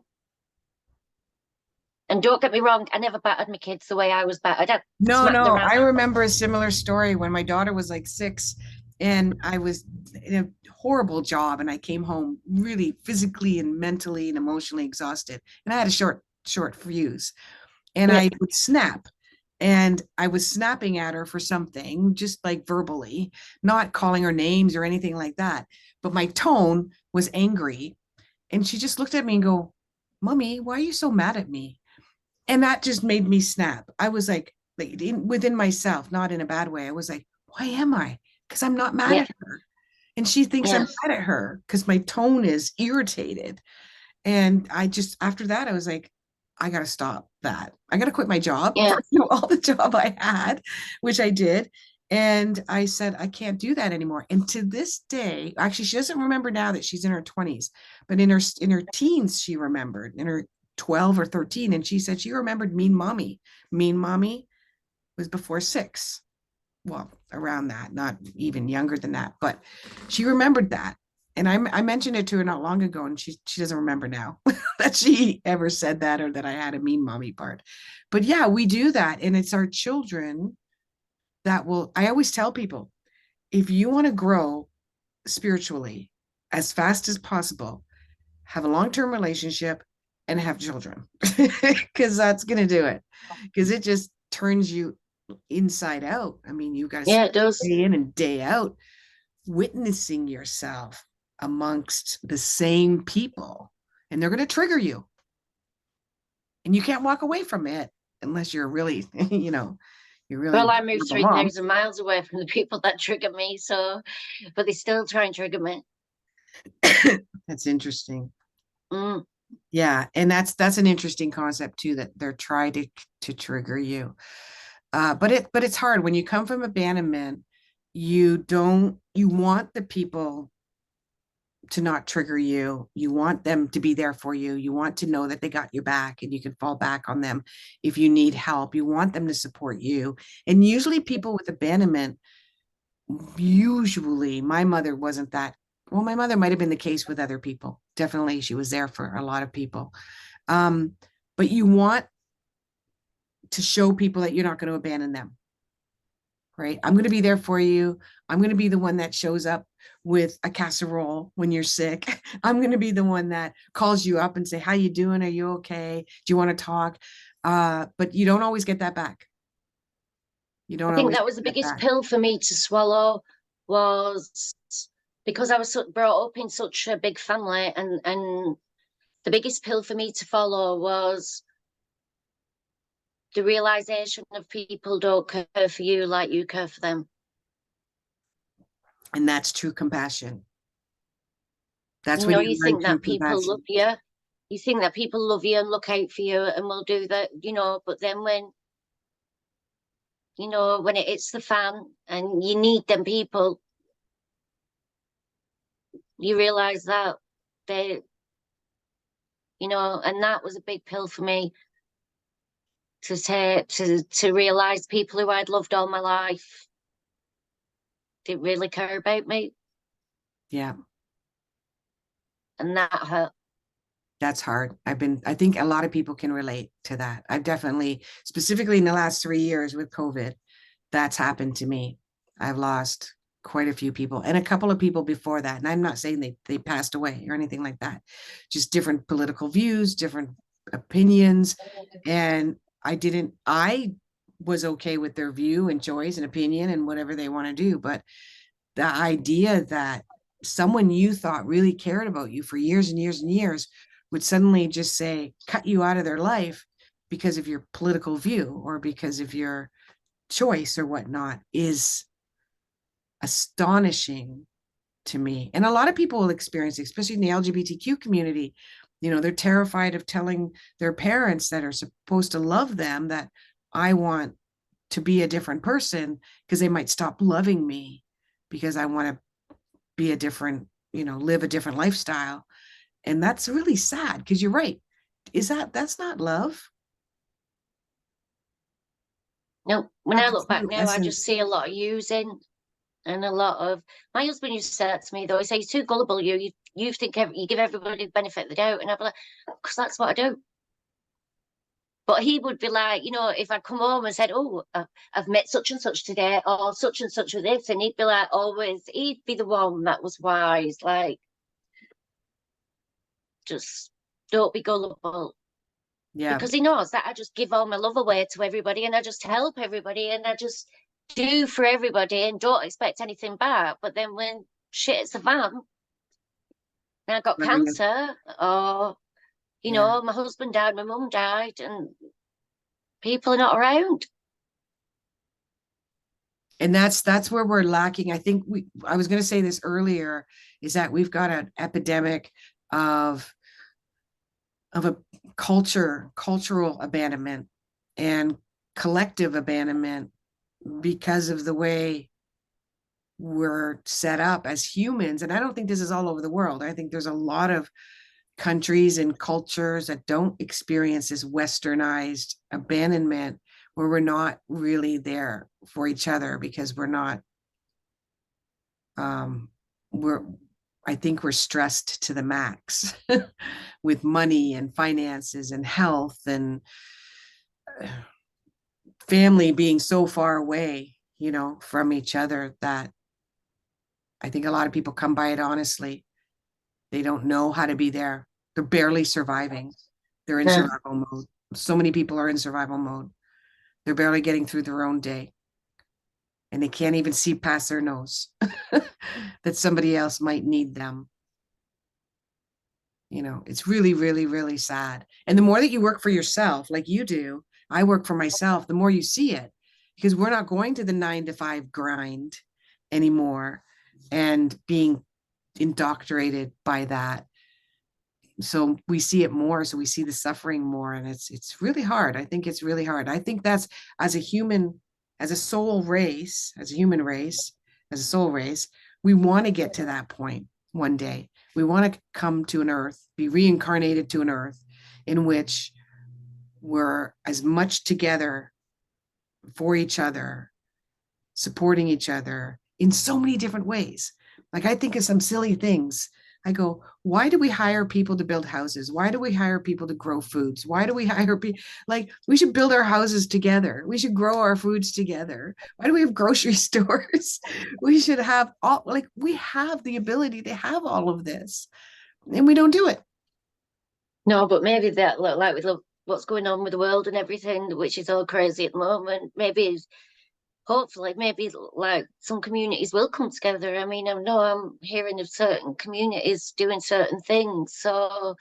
Speaker 2: And don't get me wrong, I never battered my kids the way I was battered. I
Speaker 3: No,
Speaker 2: smacked them
Speaker 3: no.
Speaker 2: around.
Speaker 3: I remember a similar story when my daughter was like 6 and I was in a horrible job and I came home really physically and mentally and emotionally exhausted. And I had a short fuse and
Speaker 2: Yeah.
Speaker 3: I would snap. And I was snapping at her for something, just like verbally, not calling her names or anything like that. But my tone was angry. And she just looked at me and go, Mommy, why are you so mad at me? And that just made me snap. I was like within myself, not in a bad way. I was like, why am I? Because I'm not mad
Speaker 2: Yeah.
Speaker 3: at her. And she thinks I'm
Speaker 2: Yes.
Speaker 3: mad at her because my tone is irritated. And I just, after that, I was like, I got to stop that. I got to quit my job,
Speaker 2: Yeah.
Speaker 3: all the job I had, which I did. And I said, I can't do that anymore. And to this day, actually, she doesn't remember now that she's in her 20s, but in her teens, she remembered in her 12 or 13. And she said she remembered Mean Mommy. Mean Mommy was before 6. Well, around that, not even younger than that, but she remembered that. And I mentioned it to her not long ago, and she doesn't remember now that she ever said that or that I had a mean mommy part. But yeah, we do that. And it's our children that will, I always tell people, if you want to grow spiritually as fast as possible, have a long-term relationship and have children, because that's going to do it. Because it just turns you inside out. I mean, you got to
Speaker 2: Yeah, it does.
Speaker 3: day in and day out witnessing yourself amongst the same people, and they're going to trigger you. And you can't walk away from it unless you're really, you're really.
Speaker 2: Well, I moved 3,000 miles away from the people that trigger me, so, but they still try and trigger me.
Speaker 3: That's interesting.
Speaker 2: Mm.
Speaker 3: Yeah, and that's an interesting concept too, that they're trying to trigger you. But it's hard when you come from abandonment. You want the people to not trigger you. You want them to be there for you. You want to know that they got your back and you can fall back on them if you need help. You want them to support you. And usually people with abandonment, usually my mother wasn't that. Well, my mother might have been the case with other people. Definitely she was there for a lot of people. But you want to show people that you're not going to abandon them. right? I'm going to be there for you. I'm going to be the one that shows up with a casserole when you're sick. I'm going to be the one that calls you up and say, how you doing? Are you okay? Do you want to talk? But you don't always get that back. You don't
Speaker 2: I think
Speaker 3: always
Speaker 2: that was the
Speaker 3: get that
Speaker 2: biggest
Speaker 3: back.
Speaker 2: pill for me to swallow, was because I was brought up in such a big family, and the biggest pill for me to follow was the realization of people don't care for you like you care for them.
Speaker 3: And that's true compassion. That's
Speaker 2: You
Speaker 3: when
Speaker 2: know,
Speaker 3: you
Speaker 2: you
Speaker 3: learn
Speaker 2: think
Speaker 3: true
Speaker 2: that people love
Speaker 3: compassion.
Speaker 2: you. You think that people love you and look out for you and will do that, you know, but then when, you know, when it hits the fan and you need them people, you realize that they, you know, and that was a big pill for me to take, to realize people who I'd loved all my life didn't really care about me.
Speaker 3: Yeah,
Speaker 2: And that hurt.
Speaker 3: that's hard. I think a lot of people can relate to that. I've definitely, specifically in the last 3 years with COVID, that's happened to me. I've lost quite a few people and a couple of people before that. And I'm not saying they passed away or anything like that, just different political views, different opinions. And I was okay with their view and choice and opinion and whatever they want to do. But the idea that someone you thought really cared about you for years and years and years would suddenly just say, cut you out of their life because of your political view or because of your choice or whatnot is astonishing to me. And a lot of people will experience, especially in the LGBTQ community, you know, they're terrified of telling their parents that are supposed to love them that I want to be a different person because they might stop loving me because I want to be a different, you know, live a different lifestyle. And that's really sad because you're right. That's not love?
Speaker 2: No, when I
Speaker 3: Not the
Speaker 2: look back
Speaker 3: true
Speaker 2: now, I just
Speaker 3: essence.
Speaker 2: see a lot of using and a lot of. My husband used to say that to me though. He says, "You're too gullible. You think you give everybody the benefit of the doubt," and I'd be like, "Because that's what I do." But he would be like, you know, if I'd come home and said, "Oh, I've met such and such today," or such and such with this, and he'd be like, always, he'd be the one that was wise, like, just don't be gullible.
Speaker 3: Yeah.
Speaker 2: Because he knows that I just give all my love away to everybody and I just help everybody and I just do for everybody and don't expect anything back. But then when shit hits the fan, and I got cancer, or, you
Speaker 3: Yeah.
Speaker 2: know, my husband died, my mum died, and people are not around.
Speaker 3: And that's where we're lacking. I think I was going to say this earlier, is that we've got an epidemic of a cultural abandonment and collective abandonment because of the way we're set up as humans. And I don't think this is all over the world. I think there's a lot of countries and cultures that don't experience this westernized abandonment where we're not really there for each other because um we're I think we're stressed to the max with money and finances and health and family being so far away, you know, from each other that I think a lot of people come by it honestly. They don't know how to be there. They're barely surviving. They're in
Speaker 2: Yeah.
Speaker 3: survival mode. So many people are in survival mode. They're barely getting through their own day. And they can't even see past their nose that somebody else might need them. You know, it's really, really, really sad. And the more that you work for yourself, like you do, I work for myself, the more you see it because we're not going to the 9 to 5 grind anymore and being indoctrinated by that. So we see it more. So we see the suffering more. And it's really hard. I think it's really hard. I think that's as a human, as a soul race, as a human race, as a soul race, we want to get to that point one day. We want to come to an earth, be reincarnated to an earth in which we're as much together for each other, supporting each other in so many different ways. Like I think of some silly things. I go, why do we hire people to build houses? Why do we hire people to grow foods? Why do we hire people? Like, we should build our houses together. We should grow our foods together. Why do we have grocery stores? We should have all, like, we have the ability to have all of this, and we don't do it.
Speaker 2: No, but maybe that, like with what's going on with the world and everything, which is all crazy at the moment, maybe, hopefully, maybe like some communities will come together. I mean, I know I'm hearing of certain communities doing certain things, so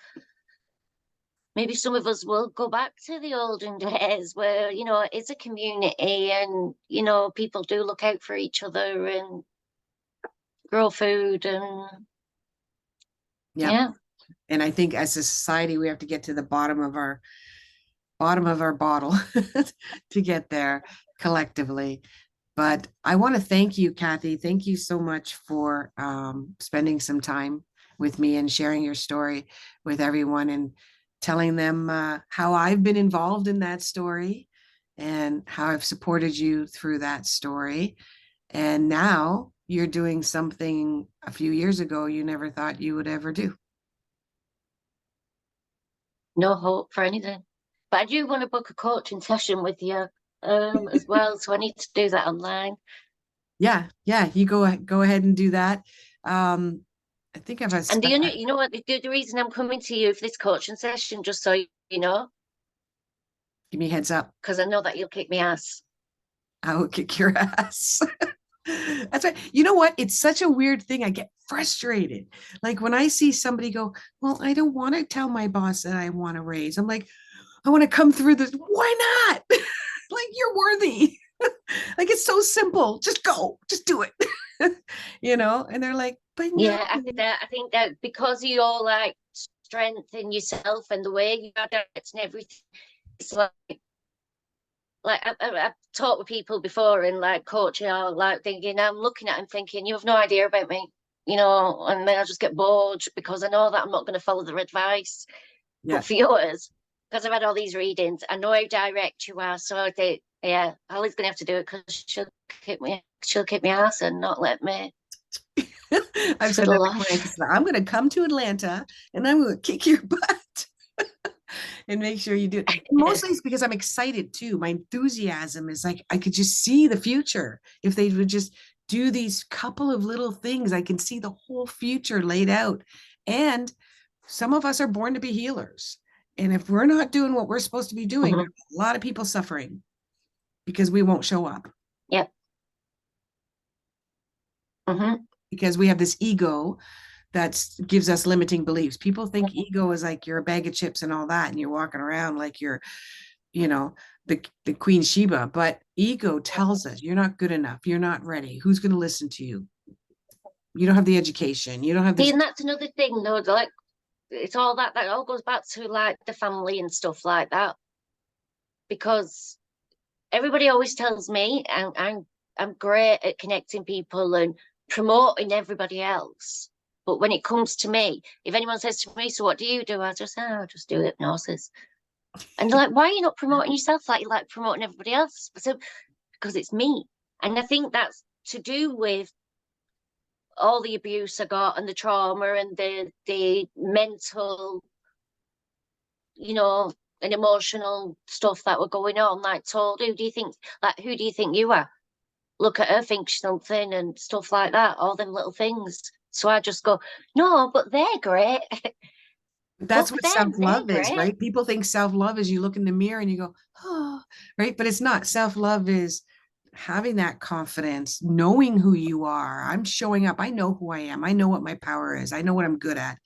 Speaker 2: maybe some of us will go back to the olden days where, you know, it's a community and, you know, people do look out for each other and grow food and
Speaker 3: Yeah.
Speaker 2: yeah.
Speaker 3: And I think as a society, we have to get to the bottom of our bottle to get there collectively. But I want to thank you, Kathy. Thank you so much for spending some time with me and sharing your story with everyone and telling them how I've been involved in that story and how I've supported you through that story. And now you're doing something a few years ago you never thought you would ever do.
Speaker 2: No hope for anything. But I do want to book a coaching session with you as well. So I need to do that online.
Speaker 3: Yeah, you go ahead and do that. I think I've
Speaker 2: And you know what, the reason I'm coming to you for this coaching session, just so you know,
Speaker 3: give me a heads up.
Speaker 2: because I know that you'll kick me ass.
Speaker 3: I will kick your ass. That's right. You know what? It's such a weird thing. I get frustrated. Like when I see somebody go, well, I don't want to tell my boss that I want to raise. I'm like, I want to come through this. Why not? Like, you're worthy. Like, it's so simple. Just go, just do it. You know? And they're like, but no.
Speaker 2: Yeah, I think that because of your like strength in yourself and the way you are directing everything, it's like I've talked with people before and like coaching or like thinking, I'm looking at them thinking, you have no idea about me, you know, and then I just get bored because I know that I'm not going to follow their advice.
Speaker 3: Yeah.
Speaker 2: But for yours, because I've had all these readings, I know how direct you are. So I think, yeah, Holly's going to have to do it because she'll kick me ass and not let me.
Speaker 3: I've said that to clients. I'm going to come to Atlanta and I'm going to kick your butt. And make sure you do it. Mostly it's because I'm excited too. My enthusiasm is like, I could just see the future. If they would just do these couple of little things, I can see the whole future laid out. And some of us are born to be healers. And if we're not doing what we're supposed to be doing, a lot of people suffering because we won't show up.
Speaker 2: Yep.
Speaker 3: Because we have this ego that gives us limiting beliefs. People think ego is like you're a bag of chips and all that, and you're walking around like you're, you know, the Queen Sheba. But ego tells us you're not good enough. You're not ready. Who's going to listen to you? You don't have the education. You don't have the.
Speaker 2: And that's another thing, though. Like it's all that all goes back to like the family and stuff like that. Because everybody always tells me I'm great at connecting people and promoting everybody else. But when it comes to me, if anyone says to me, so what do? I just do hypnosis. And they're like, why are you not promoting yourself like you like promoting everybody else? So, because it's me. And I think that's to do with all the abuse I got and the trauma and the mental, you know, and emotional stuff that were going on. Like told, who do you think you are? Look at her, think something and stuff like that, all them little things. So I just go, no, but they're great.
Speaker 3: That's what self-love is, right? People think self-love is you look in the mirror and you go, oh, right? But it's not. Self-love is having that confidence, knowing who you are. I'm showing up. I know who I am. I know what my power is. I know what I'm good at.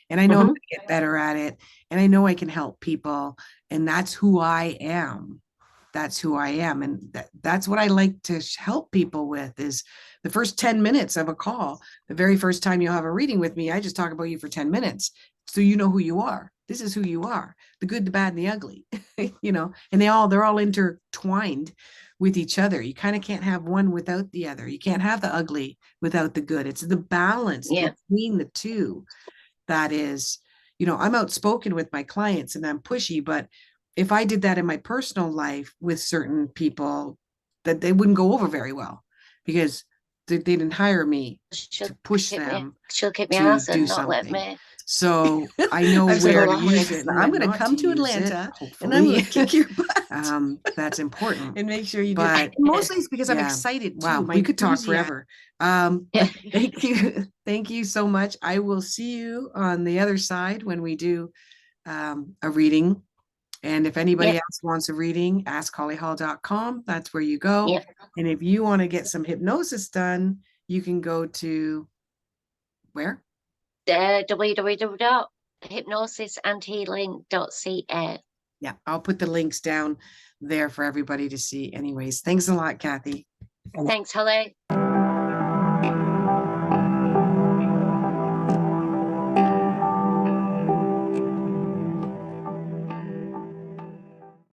Speaker 3: And I know I'm going to get better at it. And I know I can help people. And that's who I am. That's who I am. And that's what I like to help people with is the first 10 minutes of a call. The very first time you'll have a reading with me, I just talk about you for 10 minutes. So you know who you are. This is who you are, the good, the bad, and the ugly, you know, and they're all intertwined with each other. You kind of can't have one without the other. You can't have the ugly without the good. It's the balance between the two that is, you know, I'm outspoken with my clients and I'm pushy, but if I did that in my personal life with certain people, that they wouldn't go over very well because they didn't hire me
Speaker 2: She'll
Speaker 3: to push
Speaker 2: kick me.
Speaker 3: them
Speaker 2: She'll kick me
Speaker 3: to
Speaker 2: ass
Speaker 3: do
Speaker 2: and not let
Speaker 3: something.
Speaker 2: me.
Speaker 3: So I know
Speaker 1: I've said
Speaker 3: where
Speaker 2: a
Speaker 3: to
Speaker 2: lot.
Speaker 3: use it. And
Speaker 1: I'm
Speaker 3: when
Speaker 1: going to
Speaker 3: not
Speaker 1: come to
Speaker 3: use
Speaker 1: Atlanta
Speaker 3: it,
Speaker 1: and I'm going to
Speaker 3: hopefully.
Speaker 1: kick your butt.
Speaker 3: That's important.
Speaker 1: And make sure you do.
Speaker 3: But
Speaker 1: Mostly it's because I'm
Speaker 3: yeah.
Speaker 1: excited too.
Speaker 3: Wow,
Speaker 1: My
Speaker 3: we could talk
Speaker 1: enthusiasm.
Speaker 3: forever.
Speaker 2: Yeah.
Speaker 3: But thank you. Thank you so much. I will see you on the other side when we do a reading. And if anybody else wants a reading, askhollyhall.com. That's where you go.
Speaker 2: Yep.
Speaker 3: And if you want to get some hypnosis done, you can go to where?
Speaker 2: www.hypnosisandhealing.ca.
Speaker 3: Yeah, I'll put the links down there for everybody to see. Anyways, thanks a lot, Kathy.
Speaker 2: Thanks, Holly.